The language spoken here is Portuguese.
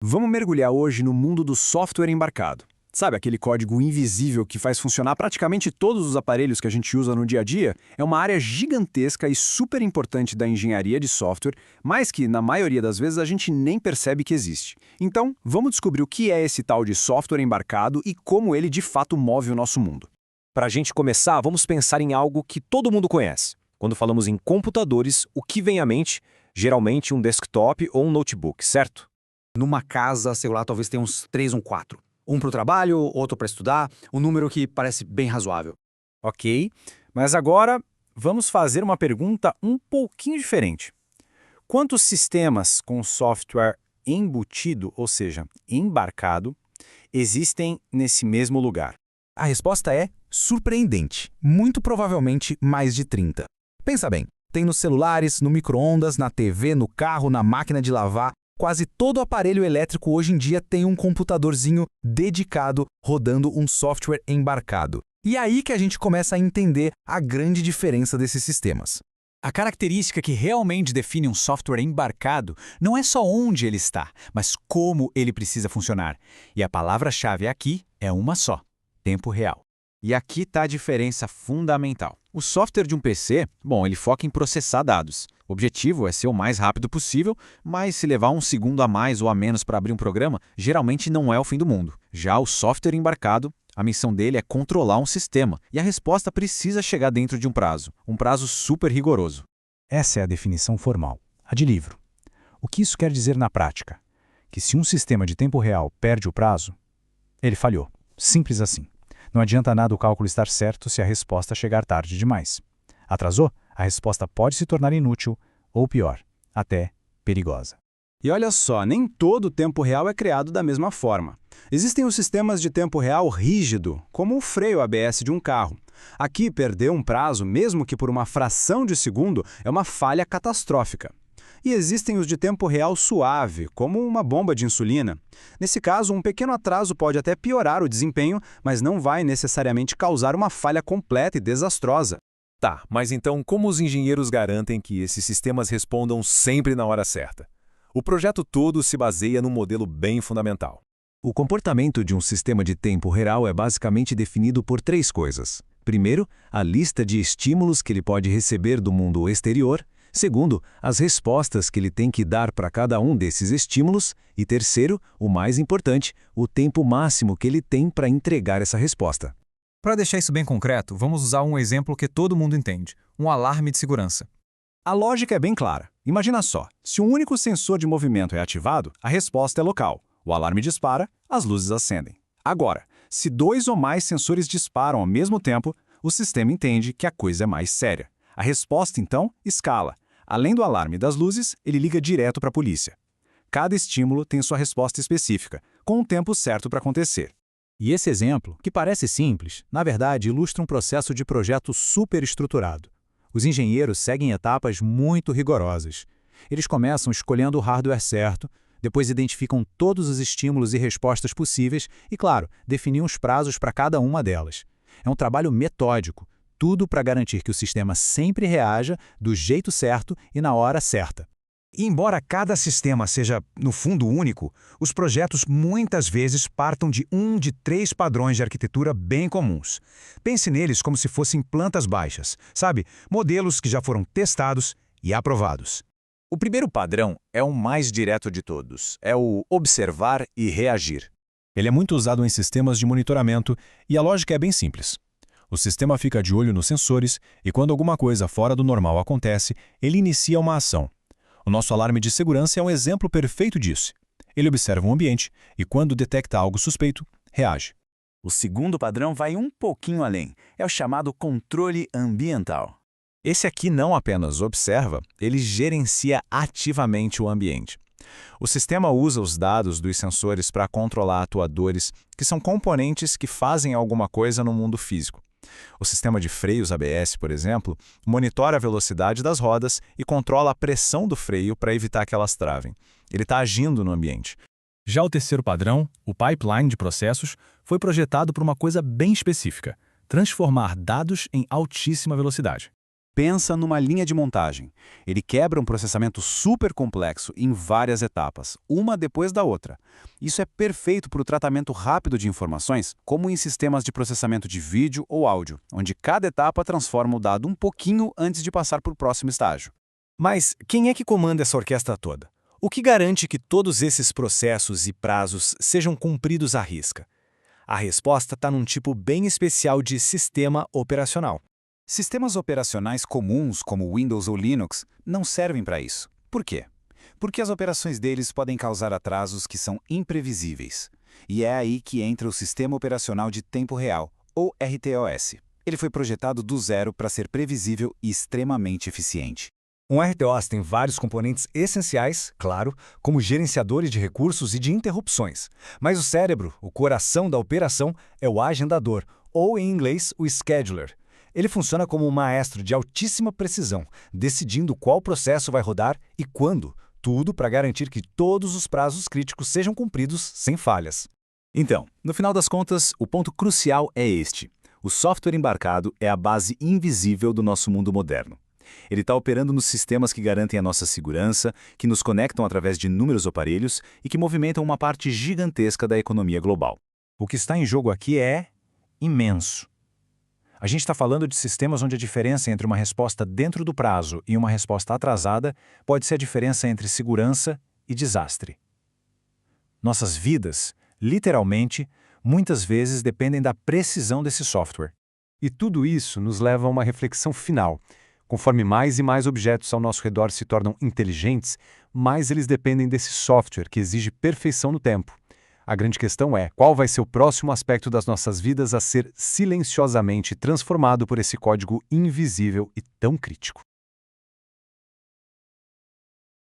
Vamos mergulhar hoje no mundo do software embarcado. Sabe aquele código invisível que faz funcionar praticamente todos os aparelhos que a gente usa no dia a dia? É uma área gigantesca e super importante da engenharia de software, mas que, na maioria das vezes, a gente nem percebe que existe. Então, vamos descobrir o que é esse tal de software embarcado e como ele de fato move o nosso mundo. Para a gente começar, vamos pensar em algo que todo mundo conhece. Quando falamos em computadores, o que vem à mente? Geralmente um desktop ou um notebook, certo? Numa casa, celular talvez tenha uns 3 ou 4. Um para o trabalho, outro para estudar, um número que parece bem razoável. Ok, mas agora vamos fazer uma pergunta um pouquinho diferente. Quantos sistemas com software embutido, ou seja, embarcado, existem nesse mesmo lugar? A resposta é surpreendente, muito provavelmente mais de 30. Pensa bem, tem nos celulares, no micro-ondas, na TV, no carro, na máquina de lavar. Quase todo aparelho elétrico hoje em dia tem um computadorzinho dedicado rodando um software embarcado. E é aí que a gente começa a entender a grande diferença desses sistemas. A característica que realmente define um software embarcado não é só onde ele está, mas como ele precisa funcionar. E a palavra-chave aqui é uma só: tempo real. E aqui está a diferença fundamental. O software de um PC, ele foca em processar dados. O objetivo é ser o mais rápido possível, mas se levar um segundo a mais ou a menos para abrir um programa, geralmente não é o fim do mundo. Já o software embarcado, a missão dele é controlar um sistema, e a resposta precisa chegar dentro de um prazo super rigoroso. Essa é a definição formal, a de livro. O que isso quer dizer na prática? Que se um sistema de tempo real perde o prazo, ele falhou. Simples assim. Não adianta nada o cálculo estar certo se a resposta chegar tarde demais. Atrasou? A resposta pode se tornar inútil ou, pior, até perigosa. E olha só, nem todo o tempo real é criado da mesma forma. Existem os sistemas de tempo real rígido, como o freio ABS de um carro. Aqui, perder um prazo, mesmo que por uma fração de segundo, é uma falha catastrófica. E existem os de tempo real suave, como uma bomba de insulina. Nesse caso, um pequeno atraso pode até piorar o desempenho, mas não vai necessariamente causar uma falha completa e desastrosa. Tá, mas então como os engenheiros garantem que esses sistemas respondam sempre na hora certa? O projeto todo se baseia num modelo bem fundamental. O comportamento de um sistema de tempo real é basicamente definido por 3 coisas. Primeiro, a lista de estímulos que ele pode receber do mundo exterior. Segundo, as respostas que ele tem que dar para cada um desses estímulos. E terceiro, o mais importante, o tempo máximo que ele tem para entregar essa resposta. Para deixar isso bem concreto, vamos usar um exemplo que todo mundo entende: um alarme de segurança. A lógica é bem clara. Imagina só, se um único sensor de movimento é ativado, a resposta é local. O alarme dispara, as luzes acendem. Agora, se 2 ou mais sensores disparam ao mesmo tempo, o sistema entende que a coisa é mais séria. A resposta, então, escala. Além do alarme e das luzes, ele liga direto para a polícia. Cada estímulo tem sua resposta específica, com um tempo certo para acontecer. E esse exemplo, que parece simples, na verdade ilustra um processo de projeto super estruturado. Os engenheiros seguem etapas muito rigorosas. Eles começam escolhendo o hardware certo, depois identificam todos os estímulos e respostas possíveis e, claro, definem os prazos para cada uma delas. É um trabalho metódico, tudo para garantir que o sistema sempre reaja do jeito certo e na hora certa. E embora cada sistema seja, no fundo, único, os projetos muitas vezes partam de um de 3 padrões de arquitetura bem comuns. Pense neles como se fossem plantas baixas, sabe? Modelos que já foram testados e aprovados. O primeiro padrão é o mais direto de todos, é o observar e reagir. Ele é muito usado em sistemas de monitoramento e a lógica é bem simples. O sistema fica de olho nos sensores e quando alguma coisa fora do normal acontece, ele inicia uma ação. O nosso alarme de segurança é um exemplo perfeito disso. Ele observa o ambiente e, quando detecta algo suspeito, reage. O segundo padrão vai um pouquinho além. É o chamado controle ambiental. Esse aqui não apenas observa, ele gerencia ativamente o ambiente. O sistema usa os dados dos sensores para controlar atuadores, que são componentes que fazem alguma coisa no mundo físico. O sistema de freios ABS, por exemplo, monitora a velocidade das rodas e controla a pressão do freio para evitar que elas travem. Ele está agindo no ambiente. Já o terceiro padrão, o pipeline de processos, foi projetado para uma coisa bem específica: transformar dados em altíssima velocidade. Pensa numa linha de montagem. Ele quebra um processamento super complexo em várias etapas, uma depois da outra. Isso é perfeito para o tratamento rápido de informações, como em sistemas de processamento de vídeo ou áudio, onde cada etapa transforma o dado um pouquinho antes de passar para o próximo estágio. Mas quem é que comanda essa orquestra toda? O que garante que todos esses processos e prazos sejam cumpridos à risca? A resposta está num tipo bem especial de sistema operacional. Sistemas operacionais comuns, como Windows ou Linux, não servem para isso. Por quê? Porque as operações deles podem causar atrasos que são imprevisíveis. E é aí que entra o Sistema Operacional de Tempo Real, ou RTOS. Ele foi projetado do zero para ser previsível e extremamente eficiente. Um RTOS tem vários componentes essenciais, claro, como gerenciadores de recursos e de interrupções. Mas o cérebro, o coração da operação, é o agendador, ou em inglês, o scheduler. Ele funciona como um maestro de altíssima precisão, decidindo qual processo vai rodar e quando, tudo para garantir que todos os prazos críticos sejam cumpridos sem falhas. Então, no final das contas, o ponto crucial é este. O software embarcado é a base invisível do nosso mundo moderno. Ele está operando nos sistemas que garantem a nossa segurança, que nos conectam através de inúmeros aparelhos e que movimentam uma parte gigantesca da economia global. O que está em jogo aqui é imenso. A gente está falando de sistemas onde a diferença entre uma resposta dentro do prazo e uma resposta atrasada pode ser a diferença entre segurança e desastre. Nossas vidas, literalmente, muitas vezes dependem da precisão desse software. E tudo isso nos leva a uma reflexão final. Conforme mais e mais objetos ao nosso redor se tornam inteligentes, mais eles dependem desse software que exige perfeição no tempo. A grande questão é, qual vai ser o próximo aspecto das nossas vidas a ser silenciosamente transformado por esse código invisível e tão crítico?